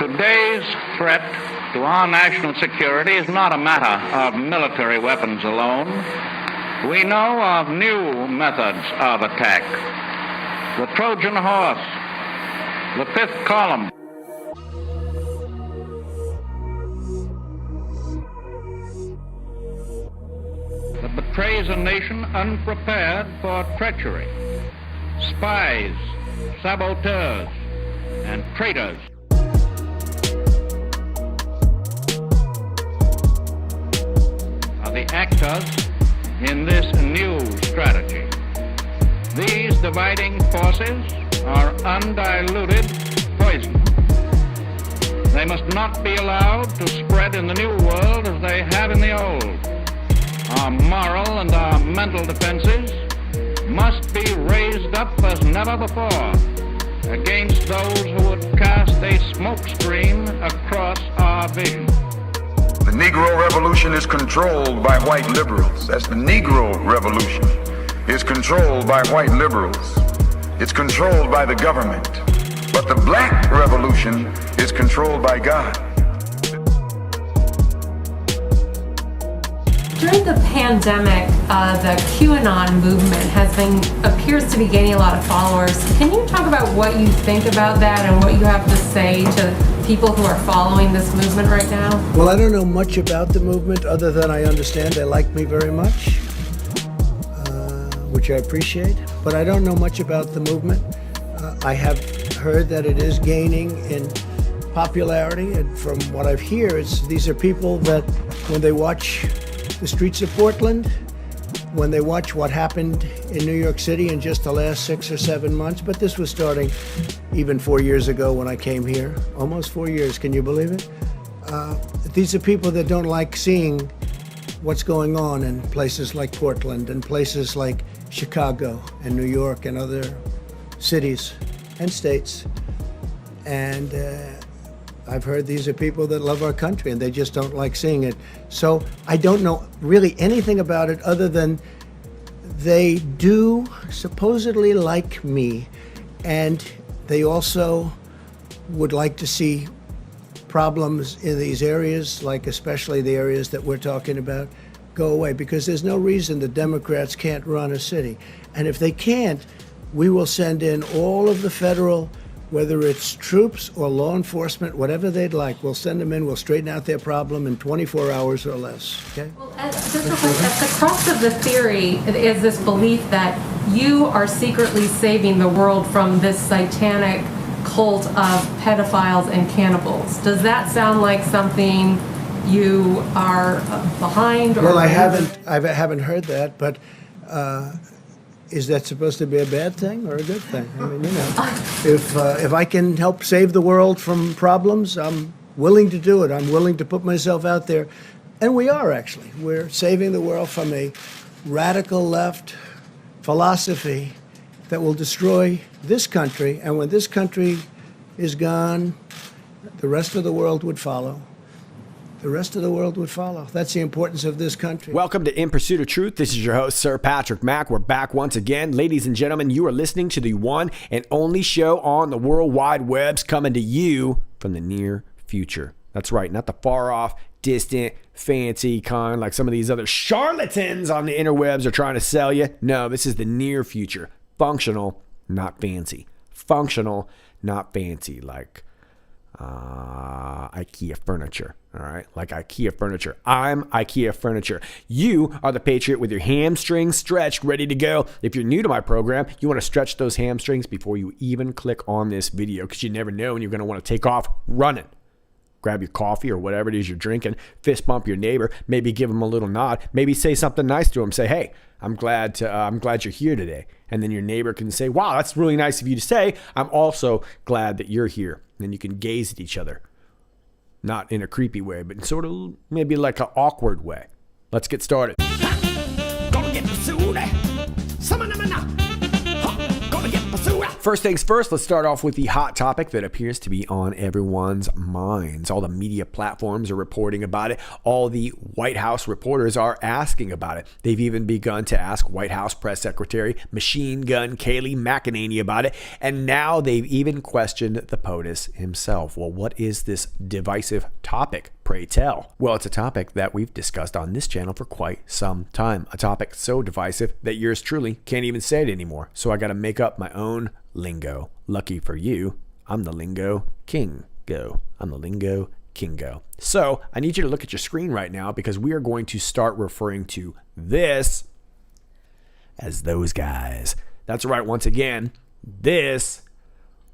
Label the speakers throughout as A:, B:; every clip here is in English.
A: Today's threat to our national security is not a matter of military weapons alone. We know of new methods of attack. The Trojan horse, the fifth column. That betrays a nation unprepared for treachery. Spies, saboteurs, and traitors. Are the actors in this new strategy. These dividing forces are undiluted poison. They must not be allowed to spread in the new world as they have in the old. Our moral and our mental defenses must be raised up as never before against those who would cast a smokescreen across our vision.
B: The Negro Revolution is controlled by white liberals. That's the Negro Revolution is controlled by white liberals. It's controlled by the government. But the Black Revolution is controlled by God.
C: During the pandemic, the QAnon movement appears to be gaining a lot of followers. Can you talk about what you think about that and what you have to say to people who are following this movement right now?
D: Well, I don't know much about the movement other than I understand they like me very much, which I appreciate. But I don't know much about the movement. I have heard that it is gaining in popularity, and from what I've heard, these are people that when they watch the streets of Portland, when they watch what happened in New York City in just the last 6 or 7 months, but this was starting even 4 years ago when I came here, almost 4 years, can you believe it? These are people that don't like seeing what's going on in places like Portland and places like Chicago and New York and other cities and states. And I've heard these are people that love our country and they just don't like seeing it. So I don't know really anything about it other than they do supposedly like me, and they also would like to see problems in these areas, like especially the areas that we're talking about, go away, because there's no reason the Democrats can't run a city. And if they can't, we will send in all of the federal, whether it's troops or law enforcement, whatever they'd like, we'll send them in, we'll straighten out their problem in 24 hours or less, okay?
C: Well, just real quick, at the crux of the theory is this belief that you are secretly saving the world from this satanic cult of pedophiles and cannibals. Does that sound like something you are behind? Or
D: Well, I haven't heard that, but is that supposed to be a bad thing or a good thing? I mean, you know, if I can help save the world from problems, I'm willing to do it. I'm willing to put myself out there. And we are, actually. We're saving the world from a radical left philosophy that will destroy this country. And when this country is gone, the rest of the world would follow. The rest of the world would follow. That's the importance of this country.
E: Welcome to In Pursuit of Truth. This is your host, Sir Patrick Mack. We're back once again. Ladies and gentlemen, you are listening to the one and only show on the World Wide Webs coming to you from the near future. That's right, not the far off, distant, fancy kind like some of these other charlatans on the interwebs are trying to sell you. No, this is the near future. Functional, not fancy. Functional, not fancy, like IKEA furniture. All right, like IKEA furniture. I'm IKEA furniture. You are the patriot with your hamstrings stretched, ready to go. If you're new to my program, you want to stretch those hamstrings before you even click on this video, because you never know when you're going to want to take off running. Grab your coffee or whatever it is you're drinking, fist bump your neighbor, maybe give him a little nod, maybe say something nice to him. Say, hey, I'm glad you're here today. And then your neighbor can say, wow, that's really nice of you to say. I'm also glad that you're here. And then you can gaze at each other. Not in a creepy way, but sort of maybe like an awkward way. Let's get started.
F: Gonna get pursued. Gonna get pursued.
E: First things first, let's start off with the hot topic that appears to be on everyone's minds. All the media platforms are reporting about it. All the White House reporters are asking about it. They've even begun to ask White House Press Secretary Machine Gun Kayleigh McEnany about it. And now they've even questioned the POTUS himself. Well, what is this divisive topic? Pray tell. Well, it's a topic that we've discussed on this channel for quite some time. A topic so divisive that yours truly can't even say it anymore. So I got to make up my own lingo. Lucky for you, I'm the lingo king. I'm the lingo kingo. So I need you to look at your screen right now because we are going to start referring to this as those guys. That's right. Once again, this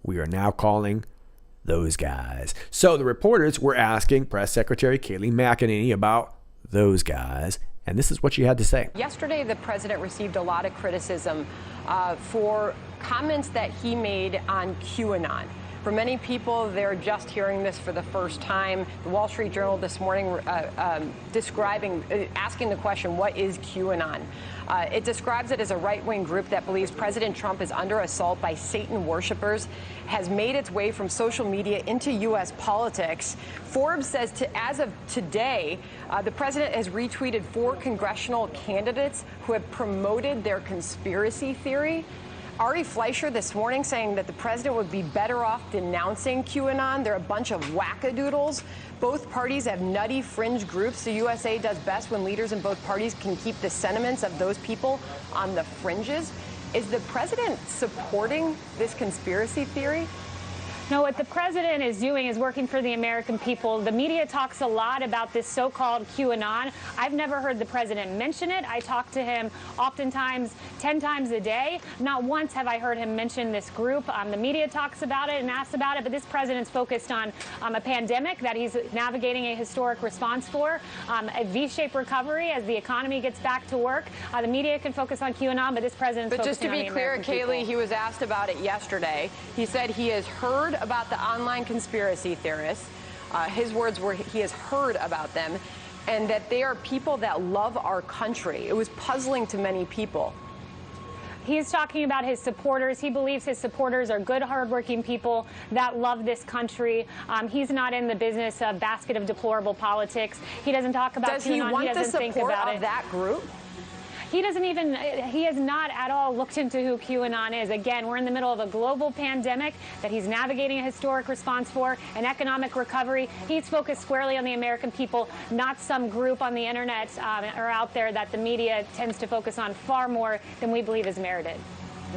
E: we are now calling those guys. So the reporters were asking Press Secretary Kayleigh McEnany about those guys, and this is what she had to say.
F: Yesterday, the president received a lot of criticism for comments that he made on QAnon. For many people, they're just hearing this for the first time. The Wall Street Journal this morning asking the question, what is QAnon? It describes it as a right-wing group that believes President Trump is under assault by Satan worshipers, has made its way from social media into U.S. politics. Forbes says as of today, the president has retweeted 4 congressional candidates who have promoted their conspiracy theory. Ari Fleischer this morning saying that the president would be better off denouncing QAnon. They're a bunch of wackadoodles. Both parties have nutty fringe groups. The USA does best when leaders in both parties can keep the sentiments of those people on the fringes. Is the president supporting this conspiracy theory?
G: No, what the president is doing is working for the American people. The media talks a lot about this so-called QAnon. I've never heard the president mention it. I talk to him oftentimes 10 times a day. Not once have I heard him mention this group. The media talks about it and asks about it, but this president's focused on a pandemic that he's navigating a historic response for, a V-shaped recovery as the economy gets back to work. The media can focus on QAnon, but this president's focusing on the American people.
F: But just to be clear, Kayleigh, he was asked about it yesterday. He said he has heard about the online conspiracy theorists. His words were he has heard about them and that they are people that love our country. It was puzzling to many people.
G: He's talking about his supporters. He believes his supporters are good, hardworking people that love this country. He's not in the business of basket of deplorable politics. He doesn't talk about
F: Does he want the support of that group?
G: He has not at all looked into who QAnon is. Again, we're in the middle of a global pandemic that he's navigating a historic response for, an economic recovery. He's focused squarely on the American people, not some group on the internet or out there that the media tends to focus on far more than we believe is merited.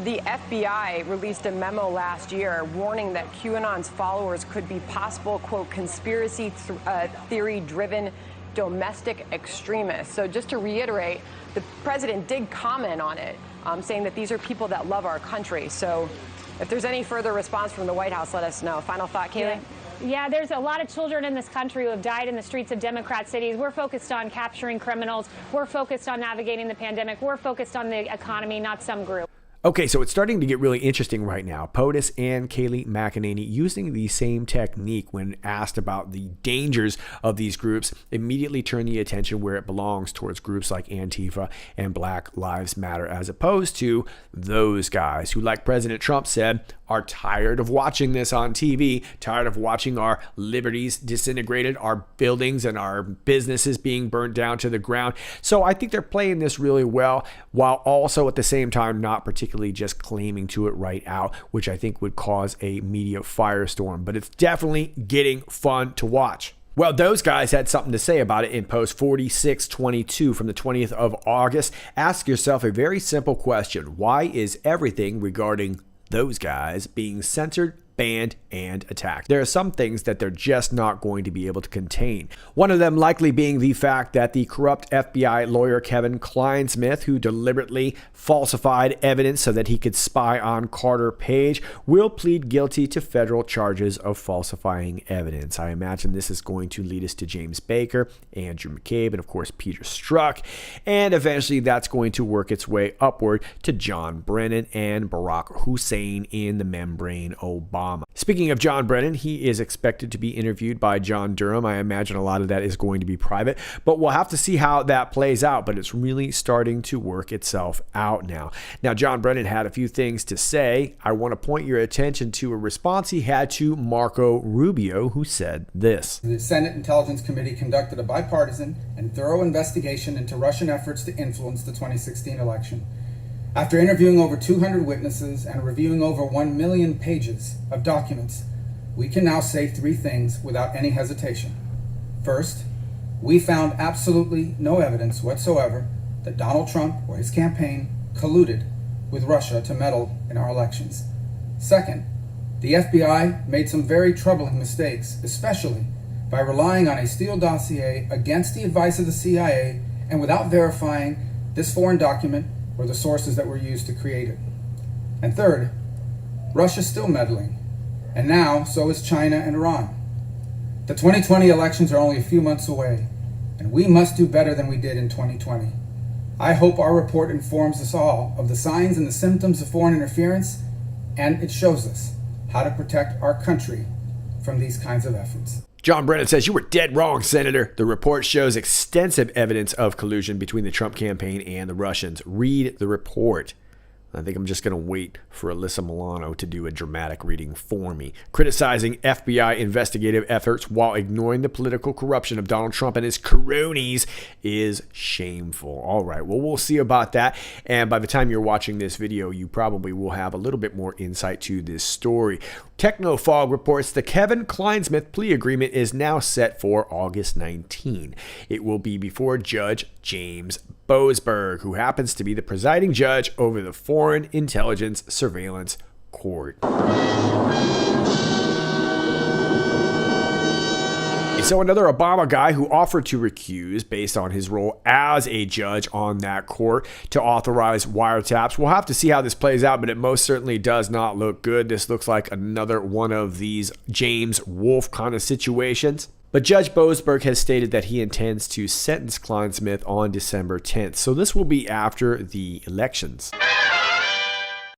F: The FBI released a memo last year warning that QAnon's followers could be possible, quote, conspiracy theory-driven domestic extremists. So just to reiterate, the president did comment on it, saying that these are people that love our country. So if there's any further response from the White House, let us know. Final thought, Kayleigh?
G: Yeah, there's a lot of children in this country who have died in the streets of Democrat cities. We're focused on capturing criminals. We're focused on navigating the pandemic. We're focused on the economy, not some group.
E: Okay, so it's starting to get really interesting right now. POTUS and Kayleigh McEnany using the same technique when asked about the dangers of these groups immediately turn the attention where it belongs towards groups like Antifa and Black Lives Matter, as opposed to those guys who, like President Trump said, are tired of watching this on TV, tired of watching our liberties disintegrated, our buildings and our businesses being burnt down to the ground. So I think they're playing this really well, while also at the same time not particularly just claiming to it right out, which I think would cause a media firestorm. But it's definitely getting fun to watch. Well, those guys had something to say about it in post 4622 from the 20th of August. Ask yourself a very simple question. Why is everything regarding those guys being censored, banned, and attacked? There are some things that they're just not going to be able to contain. One of them likely being the fact that the corrupt FBI lawyer Kevin Kleinsmith, who deliberately falsified evidence so that he could spy on Carter Page, will plead guilty to federal charges of falsifying evidence. I imagine this is going to lead us to James Baker, Andrew McCabe, and of course Peter Strzok, and eventually that's going to work its way upward to John Brennan and Barack Hussein in the membrane Obama Obama. Speaking of John Brennan, he is expected to be interviewed by John Durham. I imagine a lot of that is going to be private, but we'll have to see how that plays out. But it's really starting to work itself out now. Now, John Brennan had a few things to say. I want to point your attention to a response he had to Marco Rubio, who said this.
H: The Senate Intelligence Committee conducted a bipartisan and thorough investigation into Russian efforts to influence the 2016 election. After interviewing over 200 witnesses and reviewing over 1 million pages of documents, we can now say 3 things without any hesitation. First, we found absolutely no evidence whatsoever that Donald Trump or his campaign colluded with Russia to meddle in our elections. Second, the FBI made some very troubling mistakes, especially by relying on a Steele dossier against the advice of the CIA and without verifying this foreign document or the sources that were used to create it. And third, Russia's still meddling, and now so is China and Iran. The 2020 elections are only a few months away, and we must do better than we did in 2020. I hope our report informs us all of the signs and the symptoms of foreign interference, and it shows us how to protect our country from these kinds of efforts.
E: John Brennan says, "You were dead wrong, Senator. The report shows extensive evidence of collusion between the Trump campaign and the Russians. Read the report." I think I'm just going to wait for Alyssa Milano to do a dramatic reading for me. Criticizing FBI investigative efforts while ignoring the political corruption of Donald Trump and his cronies is shameful. All right, well, we'll see about that. And by the time you're watching this video, you probably will have a little bit more insight to this story. Technofog reports the Kevin Kleinsmith plea agreement is now set for August 19. It will be before Judge James Boasberg, who happens to be the presiding judge over the Foreign Intelligence Surveillance Court. So another Obama guy who offered to recuse based on his role as a judge on that court to authorize wiretaps. We'll have to see how this plays out, but it most certainly does not look good. This looks like another one of these James Wolfe kind of situations. But Judge Boasberg has stated that he intends to sentence Kleinsmith on December 10th. So this will be after the elections.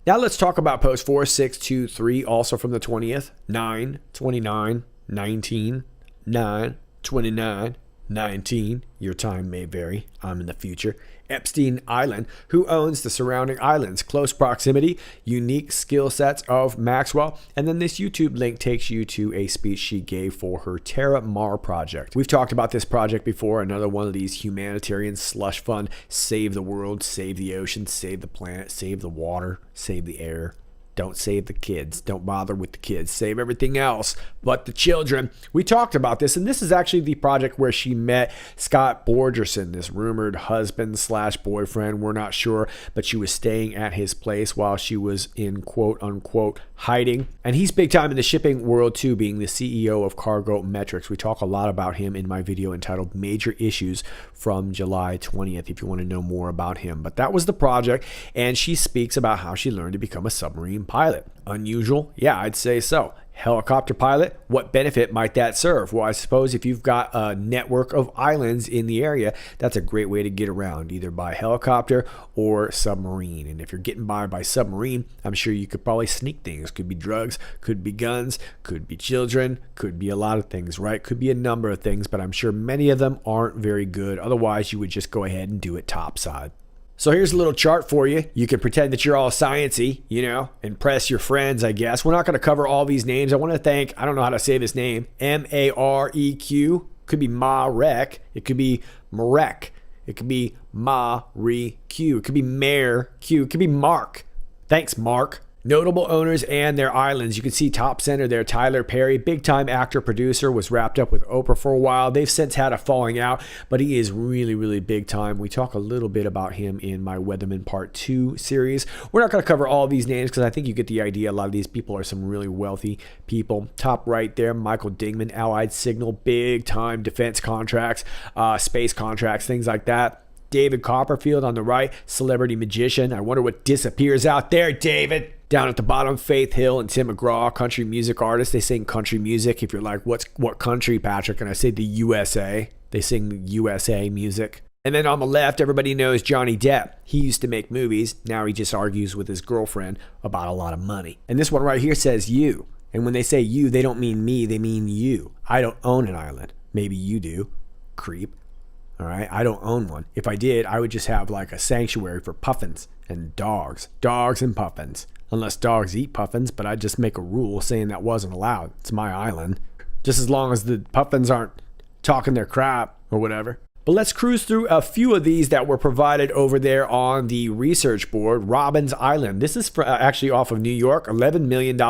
E: Now let's talk about post 4623, also from the 20th, 9, 29, 19, 9, 29, 19. Your time may vary. I'm in the future. Epstein Island, who owns the surrounding islands, close proximity, unique skill sets of Maxwell. And then this YouTube link takes you to a speech she gave for her Terra Mar project. We've talked about this project before, another one of these humanitarian slush fund, save the world, save the ocean, save the planet, save the water, save the air. Don't save the kids. Don't bother with the kids. Save everything else but the children. We talked about this, and this is actually the project where she met Scott Borgerson, this rumored husband/boyfriend. We're not sure, but she was staying at his place while she was in quote-unquote hiding. And he's big time in the shipping world too, being the CEO of Cargo Metrics. We talk a lot about him in my video entitled Major Issues from July 20th if you want to know more about him. But that was the project, and she speaks about how she learned to become a submarine pilot. Unusual? Yeah, I'd say so. Helicopter pilot? What benefit might that serve? Well, I suppose if you've got a network of islands in the area, that's a great way to get around, either by helicopter or submarine. And if you're getting by submarine, I'm sure you could probably sneak things. Could be drugs, could be guns, could be children, could be a lot of things, right? Could be a number of things, but I'm sure many of them aren't very good. Otherwise, you would just go ahead and do it topside. So here's a little chart for you. You can pretend that you're all sciencey, impress your friends, I guess. We're not going to cover all these names. I want to thank, I don't know how to say this name, Mareq. Could be Marek. It could be Marek. It could be Mareq. It could be Mare Q. It could be Mark. Thanks, Mark. Notable owners and their islands. You can see top center there, Tyler Perry, big time actor, producer, was wrapped up with Oprah for a while. They've since had a falling out, but he is really, really big time. We talk a little bit about him in my Weatherman Part 2 series. We're not going to cover all these names because I think you get the idea. A lot of these people are some really wealthy people. Top right there, Michael Dingman, Allied Signal, big time defense contracts, space contracts, things like that. David Copperfield on the right, celebrity magician. I wonder what disappears out there, David. Down at the bottom, Faith Hill and Tim McGraw, country music artists. They sing country music. If you're like, what country, Patrick? And I say the USA. They sing USA music. And then on the left, everybody knows Johnny Depp. He used to make movies. Now he just argues with his girlfriend about a lot of money. And this one right here says you. And when they say you, they don't mean me, they mean you. I don't own an island. Maybe you do, creep. All right, I don't own one. If I did, I would just have like a sanctuary for puffins and dogs and puffins. Unless dogs eat puffins, but I'd just make a rule saying that wasn't allowed. It's my island. Just as long as the puffins aren't talking their crap or whatever. But let's cruise through a few of these that were provided over there on the research board. Robbins Island. This is actually off of New York. $11 million.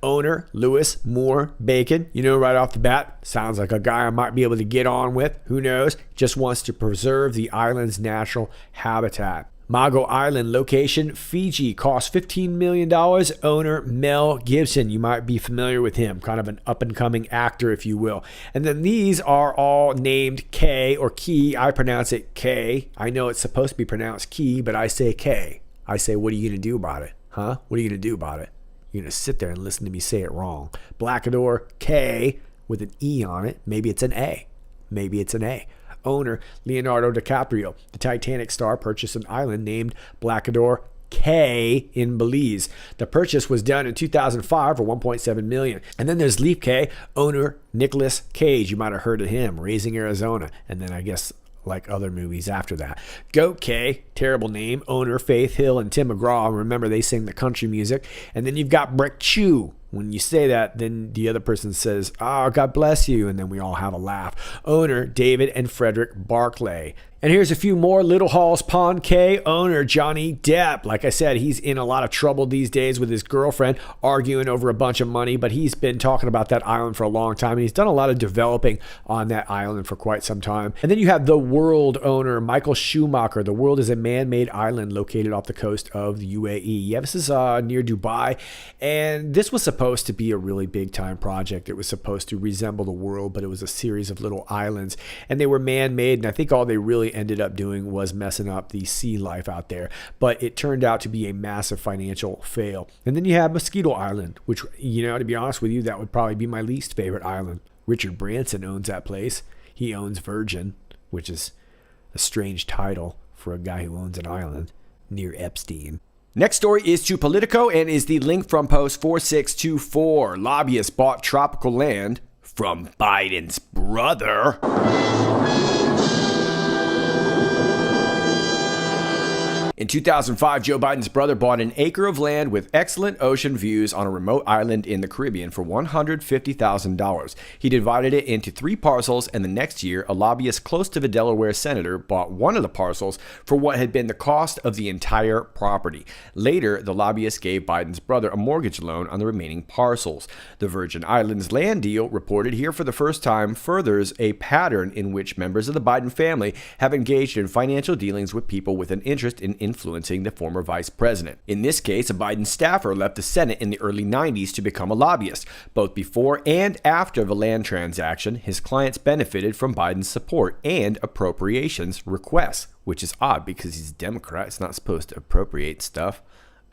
E: Owner, Lewis Moore Bacon. You know, right off the bat, sounds like a guy I might be able to get on with. Who knows? Just wants to preserve the island's natural habitat. Mago Island location, Fiji, cost $15 million. Owner, Mel Gibson. You might be familiar with him, kind of an up-and-coming actor, if you will. And then these are all named K or Key. I pronounce it K. I know it's supposed to be pronounced Key, but I say K. I say, what are you going to do about it? Huh? What are you going to do about it? You're going to sit there and listen to me say it wrong. Blackador, K, with an E on it. Maybe it's an A. Maybe it's an A. Owner, Leonardo DiCaprio. The Titanic star purchased an island named Blackador K in Belize. The purchase was done in 2005 for $1.7 million. And then there's Leap K. Owner, Nicolas Cage. You might have heard of him. Raising Arizona. And then I guess like other movies after that. Goat K, terrible name. Owner, Faith Hill and Tim McGraw. Remember, they sing the country music. And then you've got Breck Chew. When you say that, then the other person says, "Oh, God bless you," and then we all have a laugh. Owner, David and Frederick Barclay. And here's a few more. Little Halls Pond K. Owner, Johnny Depp. Like I said, he's in a lot of trouble these days with his girlfriend, arguing over a bunch of money, but he's been talking about that island for a long time, and he's done a lot of developing on that island for quite some time. And then you have The World owner, Michael Schumacher. The World is a man-made island located off the coast of the UAE. Yeah, this is near Dubai, and this was supposed to be a really big-time project. It was supposed to resemble the world, but it was a series of little islands, and they were man-made, and I think all they really ended up doing was messing up the sea life out there. But it turned out to be a massive financial fail. And then you have Mosquito Island, which, you know, to be honest with you, that would probably be my least favorite island. Richard Branson owns that place. He owns Virgin, which is a strange title for a guy who owns an island near Epstein. Next story is to Politico and is the link from Post 4624. Lobbyists bought tropical land from Biden's brother. In 2005, Joe Biden's brother bought an acre of land with excellent ocean views on a remote island in the Caribbean for $150,000. He divided it into 3 parcels, and the next year, a lobbyist close to the Delaware senator bought one of the parcels for what had been the cost of the entire property. Later, the lobbyist gave Biden's brother a mortgage loan on the remaining parcels. The Virgin Islands land deal, reported here for the first time, furthers a pattern in which members of the Biden family have engaged in financial dealings with people with an interest in influencing the former vice president. In this case, a Biden staffer left the Senate in the early 90s to become a lobbyist. Both before and after the land transaction, his clients benefited from Biden's support and appropriations requests, which is odd because he's a Democrat. It's not supposed to appropriate stuff.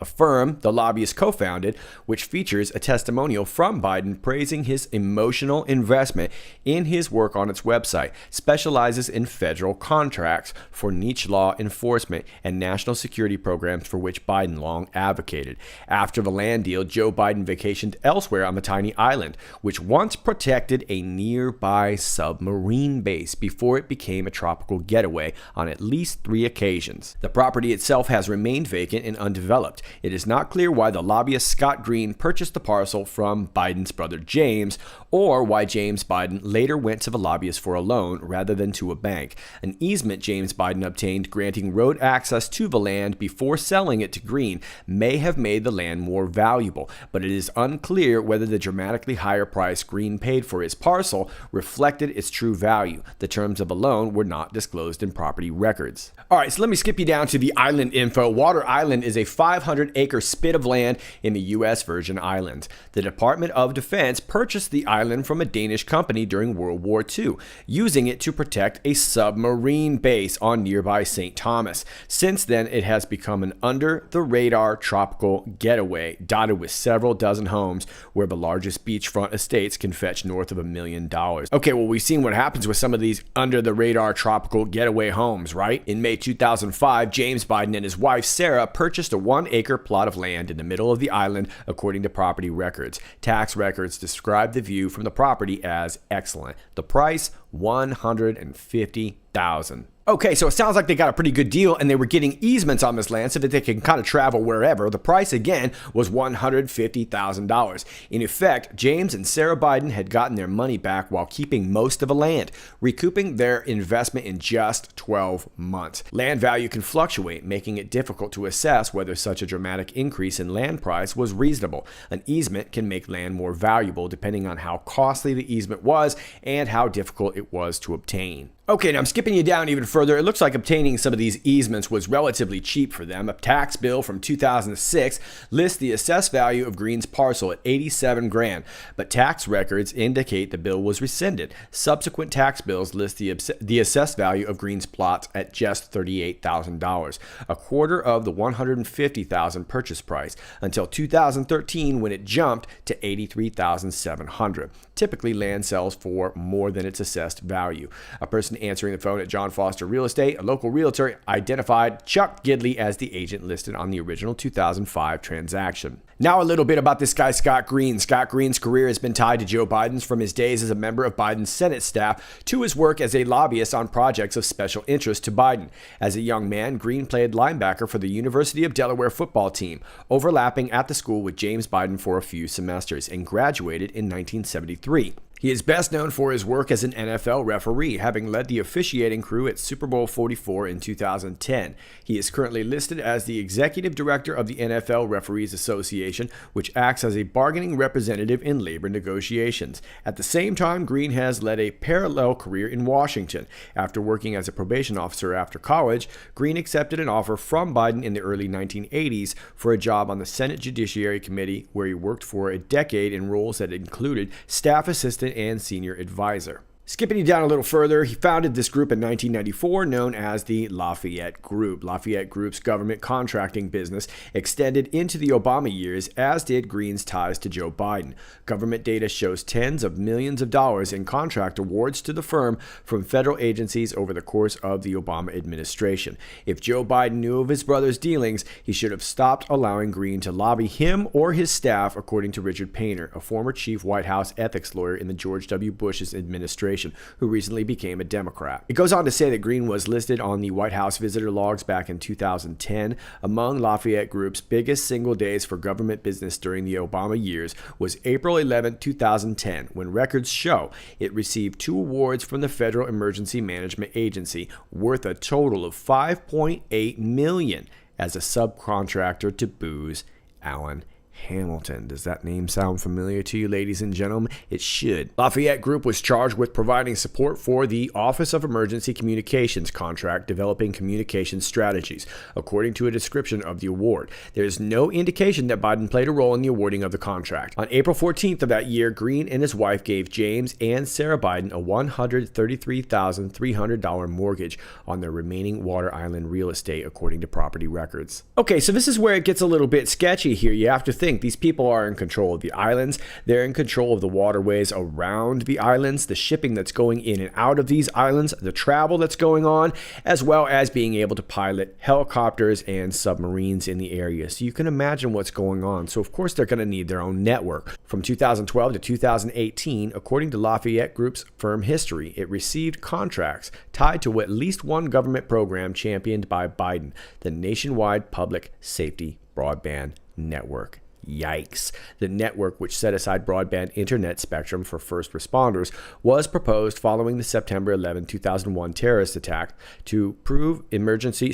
E: A firm the lobbyist co-founded, which features a testimonial from Biden praising his emotional investment in his work on its website, specializes in federal contracts for niche law enforcement and national security programs for which Biden long advocated. After the land deal, Joe Biden vacationed elsewhere on the tiny island, which once protected a nearby submarine base before it became a tropical getaway on at least 3 occasions. The property itself has remained vacant and undeveloped. It is not clear why the lobbyist Scott Green purchased the parcel from Biden's brother James, or why James Biden later went to the lobbyist for a loan rather than to a bank. An easement James Biden obtained granting road access to the land before selling it to Green may have made the land more valuable, but it is unclear whether the dramatically higher price Green paid for his parcel reflected its true value. The terms of the loan were not disclosed in property records. All right, so let me skip you down to the island info. Water Island is a 500-acre spit of land in the U.S. Virgin Islands. The Department of Defense purchased the island from a Danish company during World War II, using it to protect a submarine base on nearby St. Thomas. Since then, it has become an under-the-radar tropical getaway, dotted with several dozen homes where the largest beachfront estates can fetch north of $1 million. Okay, well, we've seen what happens with some of these under-the-radar tropical getaway homes, right? In May 2005, James Biden and his wife, Sarah, purchased a 1-acre 4-acre plot of land in the middle of the island, according to property records. Tax records describe the view from the property as excellent. The price, $150,000. Okay, so it sounds like they got a pretty good deal and they were getting easements on this land so that they can kind of travel wherever. The price, again, was $150,000. In effect, James and Sarah Biden had gotten their money back while keeping most of the land, recouping their investment in just 12 months. Land value can fluctuate, making it difficult to assess whether such a dramatic increase in land price was reasonable. An easement can make land more valuable depending on how costly the easement was and how difficult it was to obtain. Okay, now I'm skipping you down even further. It looks like obtaining some of these easements was relatively cheap for them. A tax bill from 2006 lists the assessed value of Green's parcel at $87,000, but tax records indicate the bill was rescinded. Subsequent tax bills list the assessed value of Green's plots at just $38,000, a quarter of the $150,000 purchase price, until 2013 when it jumped to $83,700. Typically, land sells for more than its assessed value. A person answering the phone at John Foster Real Estate, a local realtor, identified Chuck Gidley as the agent listed on the original 2005 transaction. Now a little bit about this guy, Scott Green. Scott Green's career has been tied to Joe Biden's from his days as a member of Biden's Senate staff to his work as a lobbyist on projects of special interest to Biden. As a young man, Green played linebacker for the University of Delaware football team, overlapping at the school with James Biden for a few semesters, and graduated in 1973. He is best known for his work as an NFL referee, having led the officiating crew at Super Bowl 44 in 2010. He is currently listed as the executive director of the NFL Referees Association, which acts as a bargaining representative in labor negotiations. At the same time, Green has led a parallel career in Washington. After working as a probation officer after college, Green accepted an offer from Biden in the early 1980s for a job on the Senate Judiciary Committee, where he worked for a decade in roles that included staff assistant and senior advisor. Skipping you down a little further, he founded this group in 1994 known as the Lafayette Group. Lafayette Group's government contracting business extended into the Obama years, as did Green's ties to Joe Biden. Government data shows tens of millions of dollars in contract awards to the firm from federal agencies over the course of the Obama administration. If Joe Biden knew of his brother's dealings, he should have stopped allowing Green to lobby him or his staff, according to Richard Painter, a former chief White House ethics lawyer in the George W. Bush's administration, who recently became a Democrat. It goes on to say that Green was listed on the White House visitor logs back in 2010. Among Lafayette Group's biggest single days for government business during the Obama years was April 11, 2010, when records show it received 2 awards from the Federal Emergency Management Agency, worth a total of $5.8 million as a subcontractor to Booz Allen Hamilton. Does that name sound familiar to you, ladies and gentlemen? It should. Lafayette Group was charged with providing support for the Office of Emergency Communications contract, developing communication strategies, according to a description of the award. There is no indication that Biden played a role in the awarding of the contract. On April 14th of that year, Green and his wife gave James and Sarah Biden a $133,300 mortgage on their remaining Water Island real estate, according to property records. Okay, so this is where it gets a little bit sketchy here. You have to think these people are in control of the islands. They're in control of the waterways around the islands, the shipping that's going in and out of these islands, the travel that's going on, as well as being able to pilot helicopters and submarines in the area. So you can imagine what's going on. So of course they're going to need their own network. From 2012 to 2018, according to Lafayette Group's firm history, it received contracts tied to at least one government program championed by Biden, the Nationwide Public Safety Broadband Network. Yikes. The network, which set aside broadband internet spectrum for first responders, was proposed following the September 11, 2001 terrorist attack to improve emergency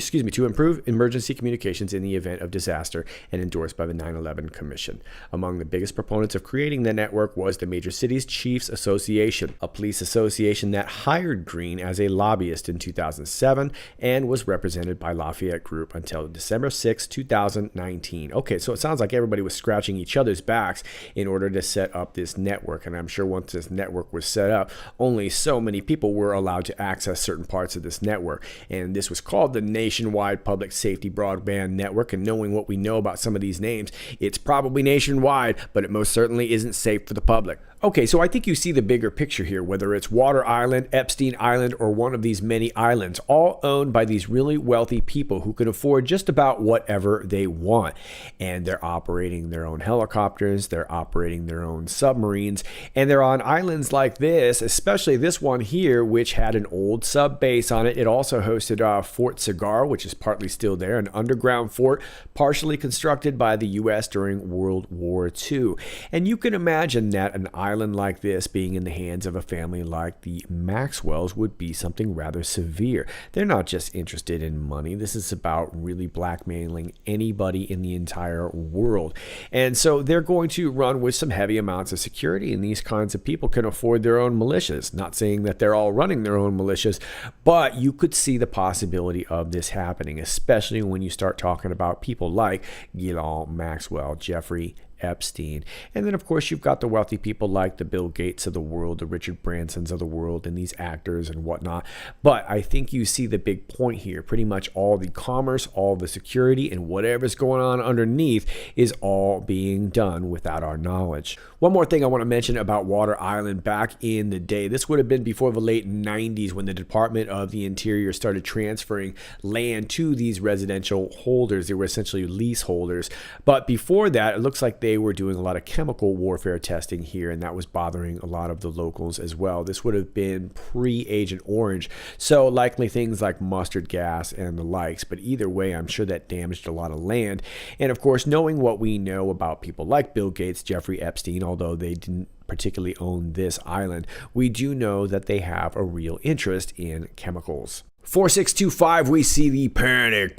E: communications in the event of disaster, and endorsed by the 9/11 Commission. Among the biggest proponents of creating the network was the Major Cities Chiefs Association, a police association that hired Green as a lobbyist in 2007 and was represented by Lafayette Group until December 6, 2019. Okay, so it sounds like everybody was scratching each other's backs in order to set up this network. And I'm sure once this network was set up, only so many people were allowed to access certain parts of this network. And this was called the Nationwide Public Safety Broadband Network. And knowing what we know about some of these names, it's probably nationwide, but it most certainly isn't safe for the public. Okay, so I think you see the bigger picture here, whether it's Water Island, Epstein Island, or one of these many islands, all owned by these really wealthy people who can afford just about whatever they want. And they're operating their own helicopters, they're operating their own submarines, and they're on islands like this, especially this one here, which had an old sub base on it. It also hosted Fort Cigar, which is partly still there, an underground fort partially constructed by the U.S. during World War II. And you can imagine that an island like this being in the hands of a family like the Maxwells would be something rather severe. They're not just interested in money. This is about really blackmailing anybody in the entire world. And so they're going to run with some heavy amounts of security, and these kinds of people can afford their own militias. Not saying that they're all running their own militias, but you could see the possibility of this happening, especially when you start talking about people like Ghislaine Maxwell, Jeffrey Epstein. And then, of course, you've got the wealthy people like the Bill Gates of the world, the Richard Bransons of the world, and these actors and whatnot. But I think you see the big point here. Pretty much all the commerce, all the security, and whatever's going on underneath is all being done without our knowledge. One more thing I want to mention about Water Island back in the day. This would have been before the late 90s when the Department of the Interior started transferring land to these residential holders. They were essentially leaseholders. But before that, it looks like they were doing a lot of chemical warfare testing here, and that was bothering a lot of the locals as well. This would have been pre-Agent Orange, so likely things like mustard gas and the likes. But either way, I'm sure that damaged a lot of land. And of course, knowing what we know about people like Bill Gates, Jeffrey Epstein, although they didn't particularly own this island, we do know that they have a real interest in chemicals. 4625, we see the panic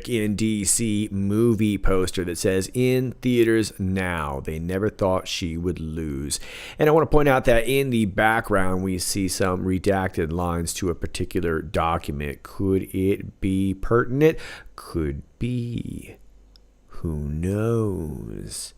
E: in DC movie poster that says in theaters now. They never thought she would lose. And I want to point out that in the background we see some redacted lines to a particular document. Could it be pertinent? Could be. Who knows?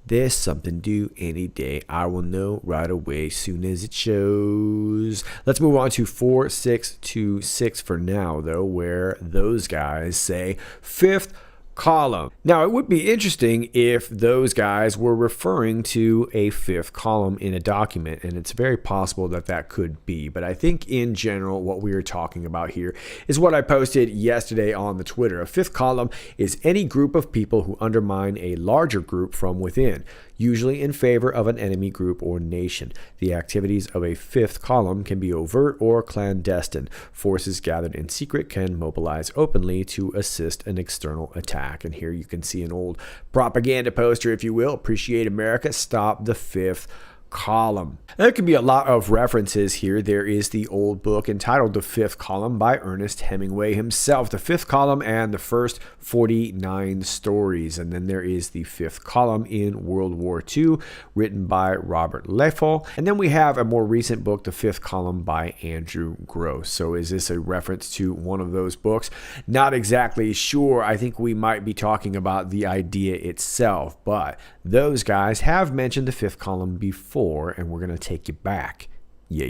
E: There's something due any day. I will know right away soon as it shows. Let's move on to 4626 for now, though, where those guys say fifth column. Now, it would be interesting if those guys were referring to a fifth column in a document, and it's very possible that that could be. But I think in general, what we are talking about here is what I posted yesterday on the Twitter. A fifth column is any group of people who undermine a larger group from within, usually in favor of an enemy group or nation. The activities of a fifth column can be overt or clandestine. Forces gathered in secret can mobilize openly to assist an external attack. And here you can see an old propaganda poster, if you will. Appreciate America, stop the fifth column. There can be a lot of references here. There is the old book entitled The Fifth Column by Ernest Hemingway himself. The Fifth Column and the First 49 Stories. And then there is The Fifth Column in World War II, written by Robert Leffel. And then we have a more recent book, The Fifth Column by Andrew Gross. So is this a reference to one of those books? Not exactly sure. I think we might be talking about the idea itself, but those guys have mentioned the fifth column before, and we're going to take you back. Yeah.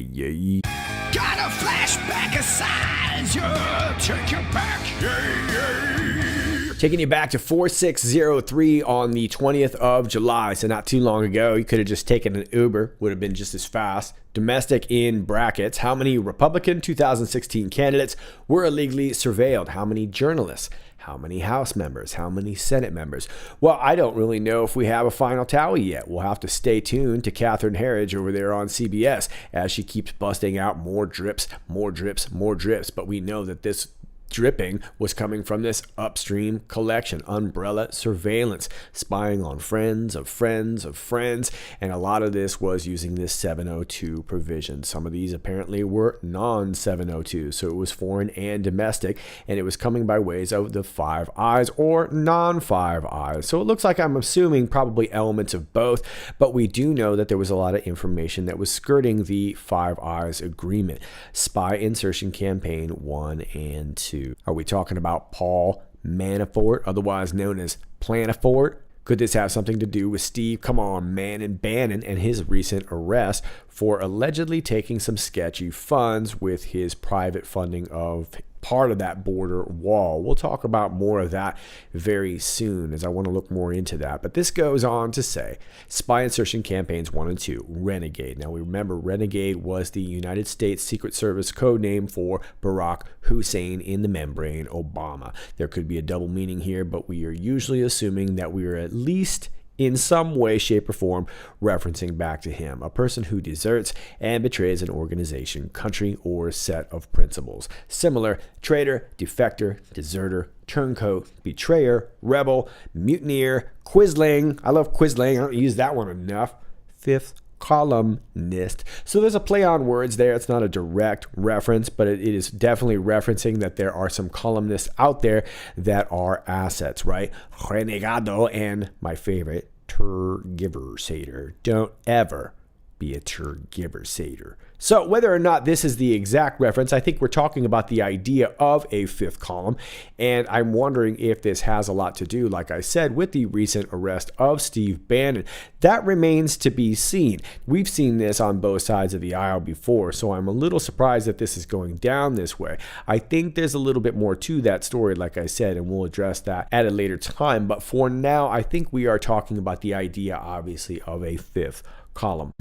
I: Got a flashback aside, yeah, take you back, yeah.
E: Taking you back to 4603 on the 20th of July, so not too long ago. You could have just taken an Uber, would have been just as fast. Domestic in brackets. How many Republican 2016 candidates were illegally surveilled? How many journalists? How many House members? How many Senate members? Well, I don't really know if we have a final tally yet. We'll have to stay tuned to Catherine Herridge over there on CBS as she keeps busting out more drips. But we know that this dripping was coming from this upstream collection, umbrella surveillance, spying on friends of friends of friends, and a lot of this was using this 702 provision. Some of these apparently were non-702, so it was foreign and domestic, and it was coming by ways of the Five Eyes or non-Five Eyes. So it looks like, I'm assuming, probably elements of both, but we do know that there was a lot of information that was skirting the Five Eyes agreement. Spy Insertion Campaign 1 and 2. Are we talking about Paul Manafort, otherwise known as Planafort? Could this have something to do with Steve, come on, man, and Bannon and his recent arrest for allegedly taking some sketchy funds with his private funding of part of that border wall. We'll talk about more of that very soon, as I want to look more into that. But this goes on to say, Spy Insertion Campaigns 1 and 2, Renegade. Now we remember Renegade was the United States Secret Service code name for Barack Hussein in the membrane Obama. There could be a double meaning here, but we are usually assuming that we are at least in some way, shape, or form referencing back to him, a person who deserts and betrays an organization, country, or set of principles. Similar: traitor, defector, deserter, turncoat, betrayer, rebel, mutineer, quisling. I love quisling. I don't use that one enough. Fifth columnist. So there's a play on words there. It's not a direct reference, but it is definitely referencing that there are some columnists out there that are assets, right? Renegado and my favorite, tergiversator. Don't ever be a tergiversator. So whether or not this is the exact reference, I think we're talking about the idea of a fifth column, and I'm wondering if this has a lot to do, like I said, with the recent arrest of Steve Bannon. That remains to be seen. We've seen this on both sides of the aisle before, so I'm a little surprised that this is going down this way. I think there's a little bit more to that story, like I said, and we'll address that at a later time. But for now, I think we are talking about the idea, obviously, of a fifth column.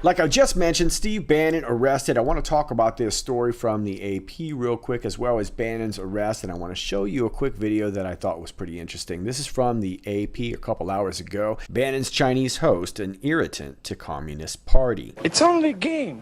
E: Like I just mentioned, Steve Bannon arrested. I want to talk about this story from the AP real quick, as well as Bannon's arrest, and I want to show you a quick video that I thought was pretty interesting. This is from the AP a couple hours ago. Bannon's Chinese host, an irritant to Communist Party.
J: It's only a game.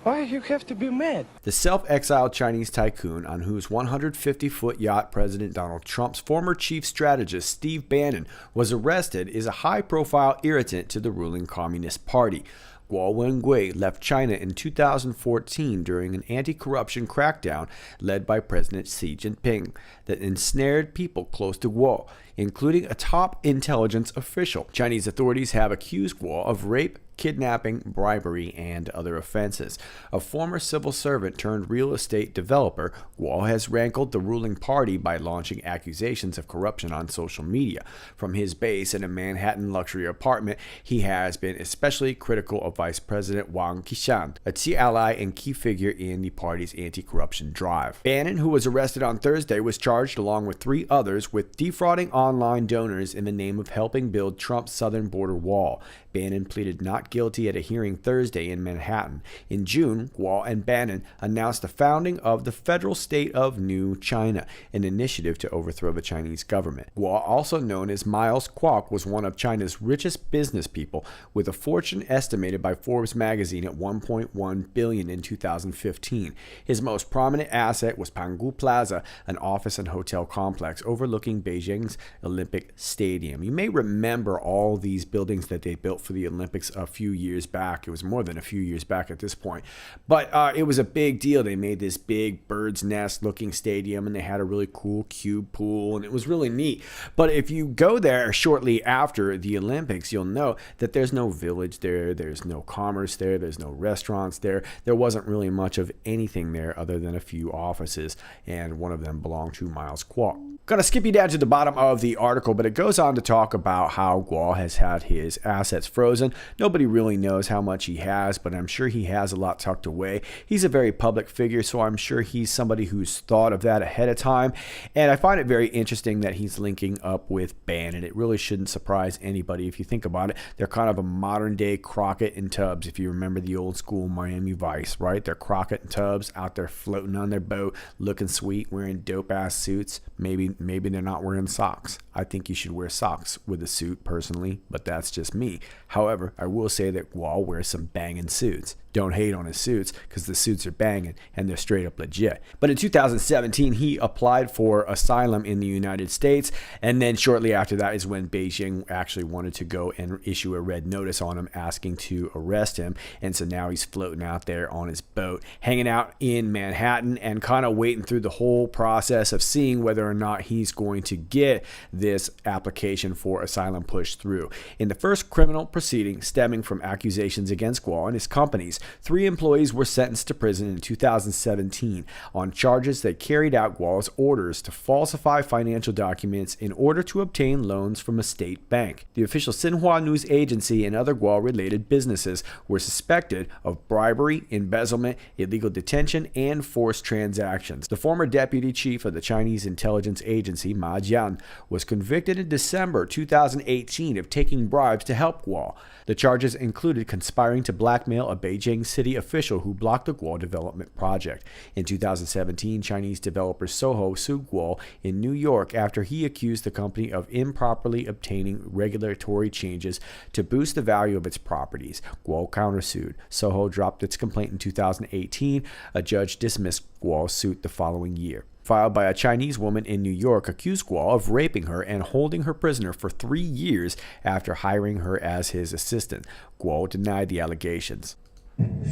J: Why you have to be mad?
E: The self-exiled Chinese tycoon on whose 150-foot yacht President Donald Trump's former chief strategist Steve Bannon was arrested is a high-profile irritant to the ruling Communist Party. Guo Wengui left China in 2014 during an anti-corruption crackdown led by President Xi Jinping that ensnared people close to Guo, including a top intelligence official. Chinese authorities have accused Guo of rape, kidnapping, bribery, and other offenses. A former civil servant turned real estate developer, Guo has rankled the ruling party by launching accusations of corruption on social media. From his base in a Manhattan luxury apartment, he has been especially critical of Vice President Wang Qishan, a key ally and key figure in the party's anti-corruption drive. Bannon, who was arrested on Thursday, was charged along with 3 others with defrauding online donors in the name of helping build Trump's southern border wall. Bannon pleaded not guilty at a hearing Thursday in Manhattan. In June, Guo and Bannon announced the founding of the Federal State of New China, an initiative to overthrow the Chinese government. Guo, also known as Miles Kwok, was one of China's richest business people, with a fortune estimated by Forbes magazine at $1.1 billion in 2015. His most prominent asset was Pangu Plaza, an office and hotel complex overlooking Beijing's Olympic Stadium. You may remember all these buildings that they built for the Olympics a few years back. It was more than a few years back at this point. But it was a big deal. They made this big bird's nest looking stadium, and they had a really cool cube pool, and it was really neat. But if you go there shortly after the Olympics, you'll know that there's no village there, there's no commerce there, there's no restaurants there. There wasn't really much of anything there other than a few offices, and one of them belonged to Miles Kwok. Gonna skip you down to the bottom of the article, but it goes on to talk about how Guo has had his assets frozen. Nobody really knows how much he has, but I'm sure he has a lot tucked away. He's a very public figure, so I'm sure he's somebody who's thought of that ahead of time. And I find it very interesting that he's linking up with Bannon. It really shouldn't surprise anybody if you think about it. They're kind of a modern day Crockett and Tubbs, if you remember the old school Miami Vice, right? They're Crockett and Tubbs out there floating on their boat, looking sweet, wearing dope ass suits. Maybe they're not wearing socks. I think you should wear socks with a suit personally, but that's just me. However, I will say that Guo wears some banging suits. Don't hate on his suits, because the suits are banging and they're straight up legit. But in 2017, he applied for asylum in the United States, and then shortly after that is when Beijing actually wanted to go and issue a red notice on him asking to arrest him. And so now he's floating out there on his boat, hanging out in Manhattan and kind of waiting through the whole process of seeing whether or not he's going to get this application for asylum pushed through. In the first criminal proceeding stemming from accusations against Guo and his companies, 3 employees were sentenced to prison in 2017 on charges that carried out Guo's orders to falsify financial documents in order to obtain loans from a state bank. The official Xinhua news agency and other Guo-related businesses were suspected of bribery, embezzlement, illegal detention, and forced transactions. The former deputy chief of the Chinese intelligence agency, Ma Jian, was convicted in December 2018 of taking bribes to help Guo. The charges included conspiring to blackmail a Beijing city official who blocked the Guo development project. In 2017, Chinese developer Soho sued Guo in New York after he accused the company of improperly obtaining regulatory changes to boost the value of its properties. Guo countersued. Soho dropped its complaint in 2018. A judge dismissed Guo's suit the following year. Filed by a Chinese woman in New York, accused Guo of raping her and holding her prisoner for 3 years after hiring her as his assistant. Guo denied the allegations.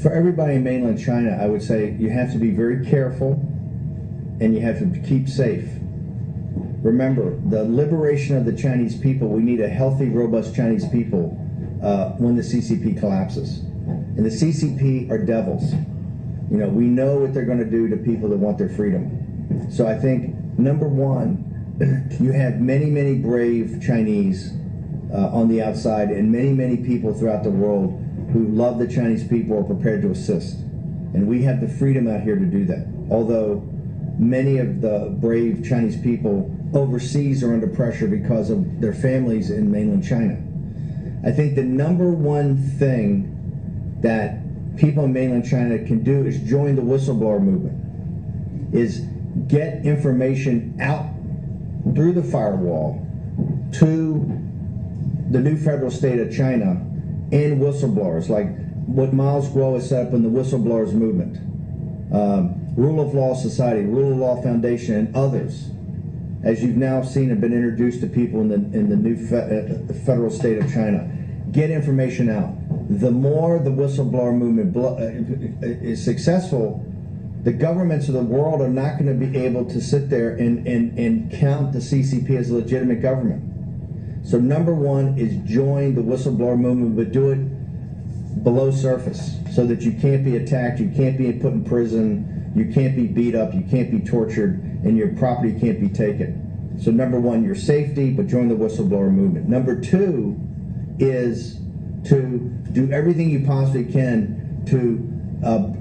K: For everybody in mainland China, I would say you have to be very careful and you have to keep safe. Remember, the liberation of the Chinese people, we need a healthy, robust Chinese people when the CCP collapses. And the CCP are devils. You know, we know what they're going to do to people that want their freedom. So I think, number one, you have many, many brave Chinese on the outside and many, many people throughout the world who love the Chinese people are prepared to assist. And we have the freedom out here to do that. Although many of the brave Chinese people overseas are under pressure because of their families in mainland China. I think the number one thing that people in mainland China can do is join the whistleblower movement, is get information out through the firewall to the new federal state of China and whistleblowers, like what Miles Guo has set up in the whistleblowers movement, Rule of Law Society, Rule of Law Foundation, and others, as you've now seen, have been introduced to people in the new federal state of China. Get information out. The more the whistleblower movement is successful, the governments of the world are not going to be able to sit there and count the CCP as a legitimate government. So number one is join the whistleblower movement, but do it below surface so that you can't be attacked, you can't be put in prison, you can't be beat up, you can't be tortured, and your property can't be taken. So number one, your safety, but join the whistleblower movement. Number two is to do everything you possibly can to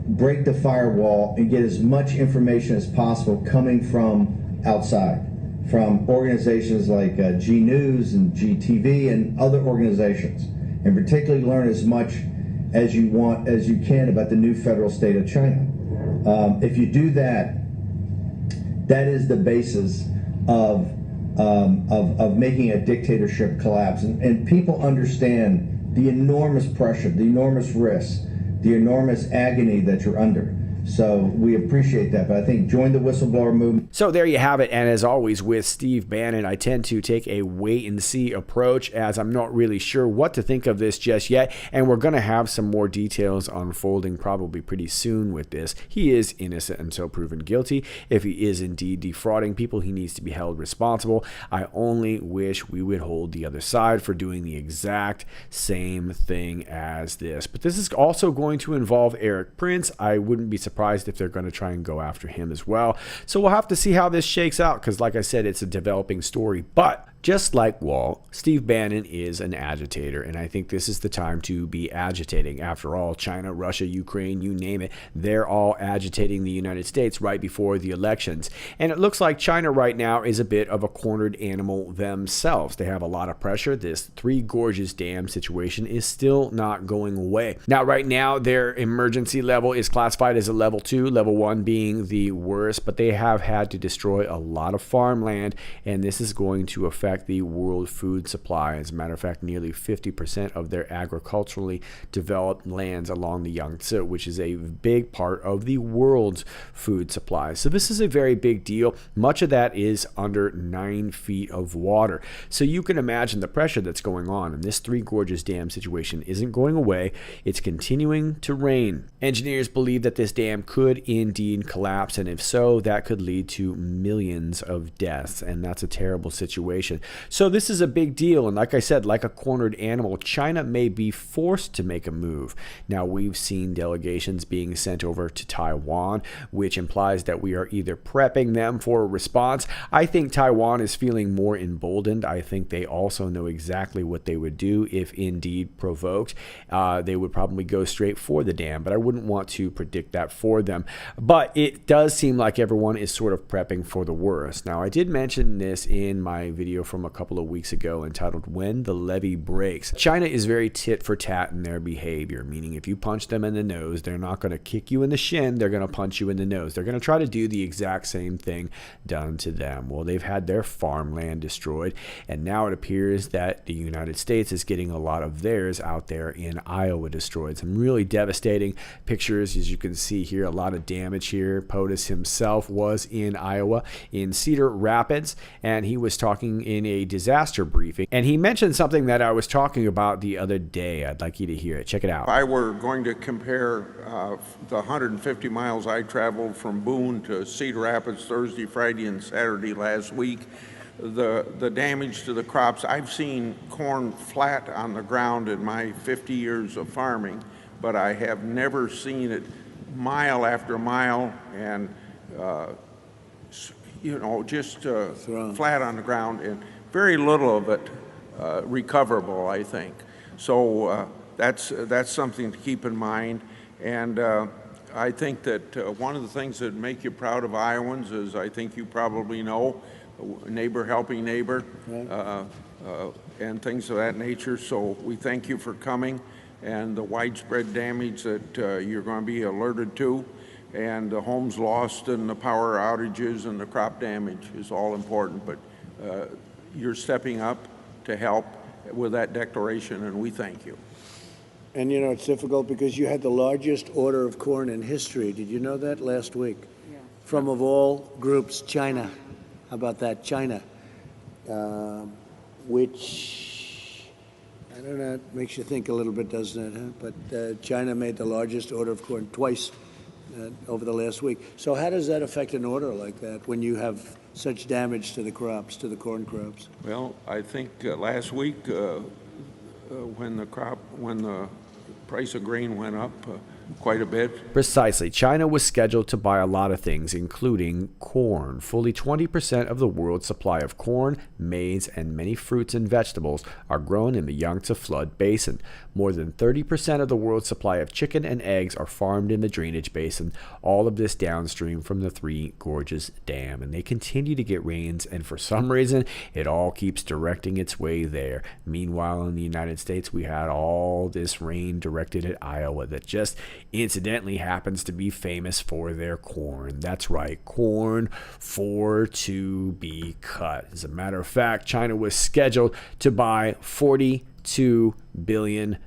K: break the firewall and get as much information as possible coming from outside, from organizations like G News and GTV and other organizations, and particularly learn as much as you can about the new federal state of China. If you do that, that is the basis of making a dictatorship collapse, and people understand the enormous pressure, the enormous risk, the enormous agony that you're under. So we appreciate that, but I think join the whistleblower movement.
E: So there you have it. And as always with Steve Bannon, I tend to take a wait and see approach, as I'm not really sure what to think of this just yet. And we're going to have some more details unfolding probably pretty soon with this. He is innocent until proven guilty. If he is indeed defrauding people, he needs to be held responsible. I only wish we would hold the other side for doing the exact same thing as this. But this is also going to involve Eric Prince. I wouldn't be surprised if they're going to try and go after him as well. So we'll have to see how this shakes out, because like I said, it's a developing story. But just like Wall, Steve Bannon is an agitator, and I think this is the time to be agitating. After all, China, Russia, Ukraine, you name it, they're all agitating the United States right before the elections. And it looks like China right now is a bit of a cornered animal themselves. They have a lot of pressure. This Three Gorges Dam situation is still not going away. Now, right now, their emergency level is classified as a level 2, level 1 being the worst, but they have had to destroy a lot of farmland, and this is going to affect affect the world food supply. As a matter of fact, nearly 50% of their agriculturally developed lands along the Yangtze, which is a big part of the world's food supply. So this is a very big deal. Much of that is under 9 feet of water. So you can imagine the pressure that's going on. And this Three Gorges Dam situation isn't going away. It's continuing to rain. Engineers believe that this dam could indeed collapse, and if so, that could lead to millions of deaths, and that's a terrible situation. So this is a big deal, and like I said, like a cornered animal, China may be forced to make a move. Now, we've seen delegations being sent over to Taiwan, which implies that we are either prepping them for a response. I think Taiwan is feeling more emboldened. I think they also know exactly what they would do if indeed provoked. They would probably go straight for the dam, but I wouldn't want to predict that for them. But it does seem like everyone is sort of prepping for the worst. Now, I did mention this in my video from a couple of weeks ago entitled When the Levee Breaks. China is very tit for tat in their behavior, meaning if you punch them in the nose, they're not going to kick you in the shin, they're going to punch you in the nose. They're going to try to do the exact same thing done to them. Well, they've had their farmland destroyed, and now it appears that the United States is getting a lot of theirs out there in Iowa destroyed. Some really devastating pictures, as you can see here, a lot of damage here. POTUS himself was in Iowa, in Cedar Rapids, and he was talking in a disaster briefing, and he mentioned something that I was talking about the other day. I'd like you to hear it. Check it out.
L: If I were going to compare the 150 miles I traveled from Boone to Cedar Rapids Thursday, Friday, and Saturday last week, the damage to the crops, I've seen corn flat on the ground in my 50 years of farming, but I have never seen it mile after mile and just flat on the ground, and very little of it recoverable, I think. So that's something to keep in mind. And I think that one of the things that make you proud of Iowans is, I think you probably know, neighbor helping neighbor, and things of that nature. So we thank you for coming, and the widespread damage that you're going to be alerted to, and the homes lost and the power outages and the crop damage is all important. But you're stepping up to help with that declaration, and we thank you.
D: And you know, it's difficult because you had the largest order of corn in history. Did you know that last week? Yeah. From of all groups, China. How about that? China. Which, I don't know, it makes you think a little bit, doesn't it? Huh? But China made the largest order of corn twice over the last week. So how does that affect an order like that when you have such damage to the crops, to the corn crops?
L: Well, I think last week when the price of grain went up quite a bit.
E: Precisely. China was scheduled to buy a lot of things, including corn. Fully 20% of the world's supply of corn, maize, and many fruits and vegetables are grown in the Yangtze Flood Basin. More than 30% of the world's supply of chicken and eggs are farmed in the drainage basin, all of this downstream from the Three Gorges Dam. And they continue to get rains, and for some reason, it all keeps directing its way there. Meanwhile, in the United States, we had all this rain directed at Iowa that just incidentally happens to be famous for their corn. That's right, corn for to be cut. As a matter of fact, China was scheduled to buy $42 billion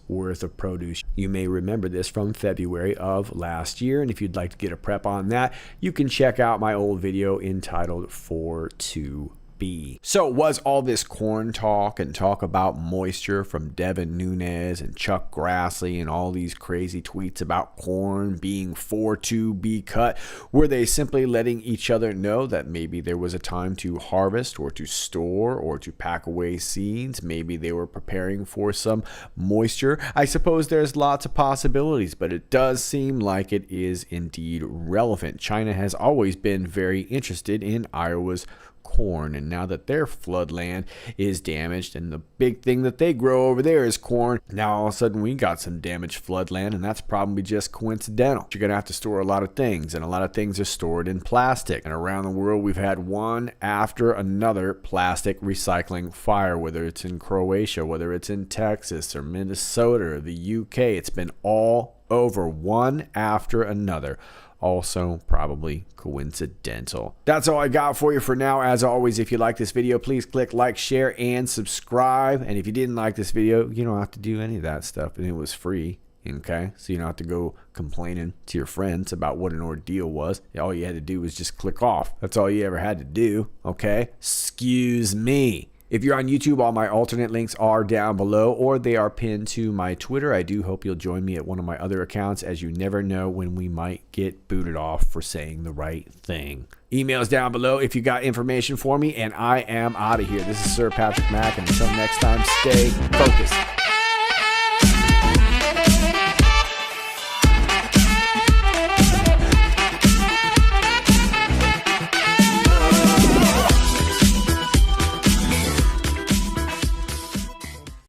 E: worth of produce. You may remember this from February of last year, and if you'd like to get a prep on that, you can check out my old video entitled For To Be. So was all this corn talk and talk about moisture from Devin Nunes and Chuck Grassley and all these crazy tweets about corn being for to be cut, were they simply letting each other know that maybe there was a time to harvest or to store or to pack away seeds? Maybe they were preparing for some moisture. I suppose there's lots of possibilities, but it does seem like it is indeed relevant. China has always been very interested in Iowa's corn, and now that their floodland is damaged and the big thing that they grow over there is corn, now all of a sudden we got some damaged floodland, and that's probably just coincidental. You're gonna have to store a lot of things, and a lot of things are stored in plastic, and around the world we've had one after another plastic recycling fire, whether it's in Croatia, whether it's in Texas or Minnesota or the UK. It's been all over, one after another, Also, probably coincidental. That's all I got for you for now. As always, if you like this video, please click like, share, and subscribe. And if you didn't like this video, you don't have to do any of that stuff. And it was free. Okay, so you don't have to go complaining to your friends about what an ordeal was. All you had to do was just click off. That's all you ever had to do. Okay, excuse me. If you're on YouTube, all my alternate links are down below, or they are pinned to my Twitter. I do hope you'll join me at one of my other accounts, as you never know when we might get booted off for saying the right thing. Emails down below if you got information for me, and I am out of here. This is Sir Patrick Mack, and until next time, stay focused.